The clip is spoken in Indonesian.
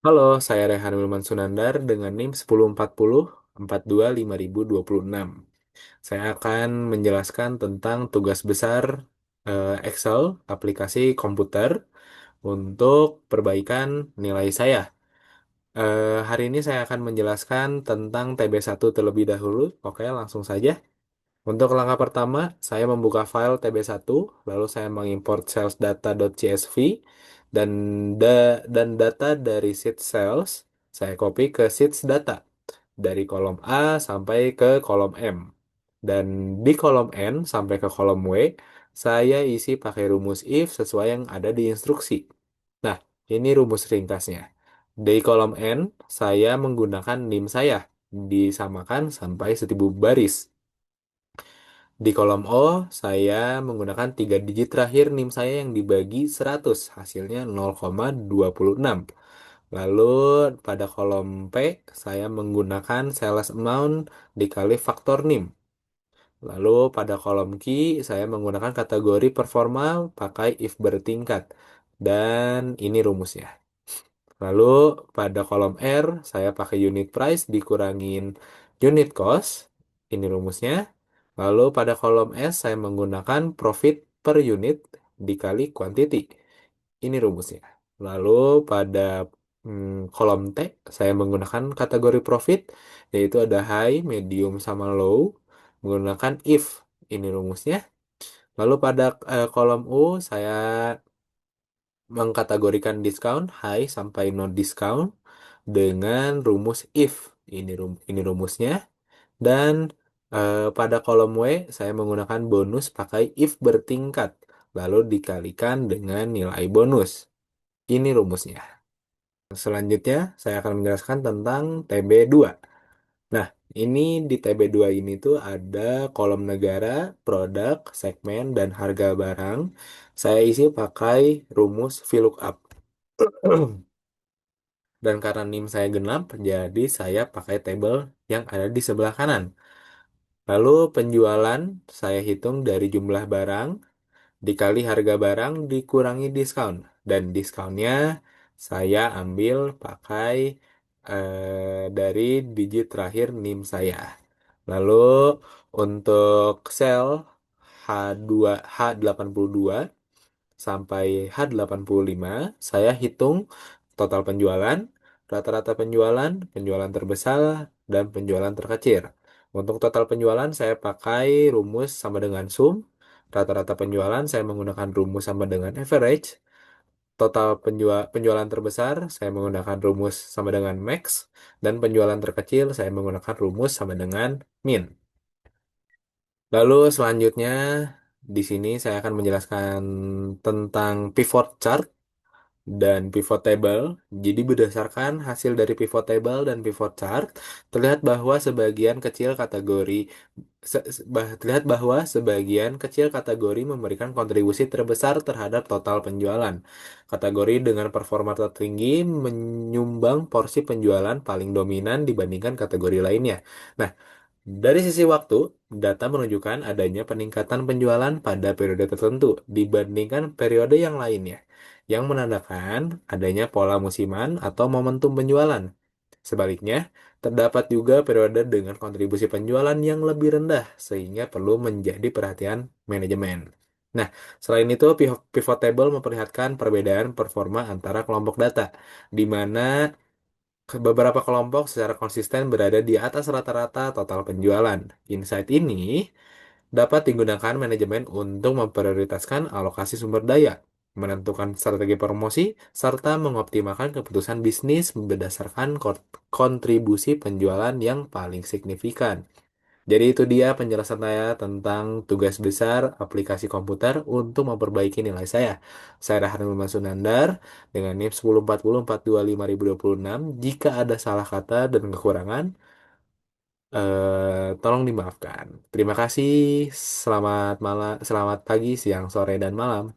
Halo, saya Rehan Wilman Sunandar dengan NIM 1040 42 5026. Saya akan menjelaskan tentang tugas besar Excel, aplikasi komputer untuk perbaikan nilai saya. Hari ini saya akan menjelaskan tentang TB1 terlebih dahulu. Oke, langsung saja. Untuk langkah pertama, saya membuka file TB1, lalu saya mengimport salesdata.csv dan dan data dari sheet sales saya copy ke sheets data dari kolom A sampai ke kolom M. Dan di kolom N sampai ke kolom W, saya isi pakai rumus if sesuai yang ada di instruksi. Nah, ini rumus ringkasnya. Di kolom N, saya menggunakan NIM saya, disamakan sampai 1000 baris. Di kolom O, saya menggunakan 3 digit terakhir NIM saya yang dibagi 100, hasilnya 0,26. Lalu pada kolom P, saya menggunakan sales amount dikali faktor NIM. Lalu pada kolom Q, saya menggunakan kategori performa pakai if bertingkat. Dan ini rumusnya. Lalu pada kolom R, saya pakai unit price dikurangin unit cost. Ini rumusnya. Lalu pada kolom S, saya menggunakan profit per unit dikali quantity. Ini rumusnya. Lalu pada kolom T, saya menggunakan kategori profit, yaitu ada high, medium, sama low, menggunakan if. Ini rumusnya. Lalu pada kolom U, saya mengkategorikan discount high sampai no discount dengan rumus if. Ini rumusnya. Dan pada kolom W saya menggunakan bonus pakai if bertingkat lalu dikalikan dengan nilai bonus. Ini rumusnya. Selanjutnya saya akan menjelaskan tentang TB2. Nah, ini di TB2 ini tuh ada kolom negara, produk, segmen, dan harga barang. Saya isi pakai rumus VLOOKUP. Dan karena NIM saya genap, jadi saya pakai tabel yang ada di sebelah kanan. Lalu penjualan saya hitung dari jumlah barang dikali harga barang dikurangi diskon. Dan diskonnya saya ambil pakai dari digit terakhir NIM saya. Lalu untuk sel H82 sampai H85 saya hitung total penjualan, rata-rata penjualan, penjualan terbesar, dan penjualan terkecil. Untuk total penjualan saya pakai rumus sama dengan sum, rata-rata penjualan saya menggunakan rumus sama dengan average, total penjualan terbesar saya menggunakan rumus sama dengan max, dan penjualan terkecil saya menggunakan rumus sama dengan min. Lalu selanjutnya di sini saya akan menjelaskan tentang pivot chart dan pivot table. Jadi berdasarkan hasil dari pivot table dan pivot chart, terlihat bahwa sebagian kecil kategori terlihat bahwa sebagian kecil kategori memberikan kontribusi terbesar terhadap total penjualan. Kategori dengan performa tertinggi menyumbang porsi penjualan paling dominan dibandingkan kategori lainnya. Nah, dari sisi waktu, data menunjukkan adanya peningkatan penjualan pada periode tertentu dibandingkan periode yang lainnya, yang menandakan adanya pola musiman atau momentum penjualan. Sebaliknya, terdapat juga periode dengan kontribusi penjualan yang lebih rendah, sehingga perlu menjadi perhatian manajemen. Nah, selain itu, pivot table memperlihatkan perbedaan performa antara kelompok data, di mana beberapa kelompok secara konsisten berada di atas rata-rata total penjualan. Insight ini dapat digunakan manajemen untuk memprioritaskan alokasi sumber daya, menentukan strategi promosi, serta mengoptimalkan keputusan bisnis berdasarkan kontribusi penjualan yang paling signifikan. Jadi itu dia penjelasan saya tentang tugas besar aplikasi komputer untuk memperbaiki nilai saya. Saya Raharul Sunandar dengan NIM 1040425026. Jika ada salah kata dan kekurangan, tolong dimaafkan. Terima kasih. Selamat malam, selamat pagi, siang, sore, dan malam.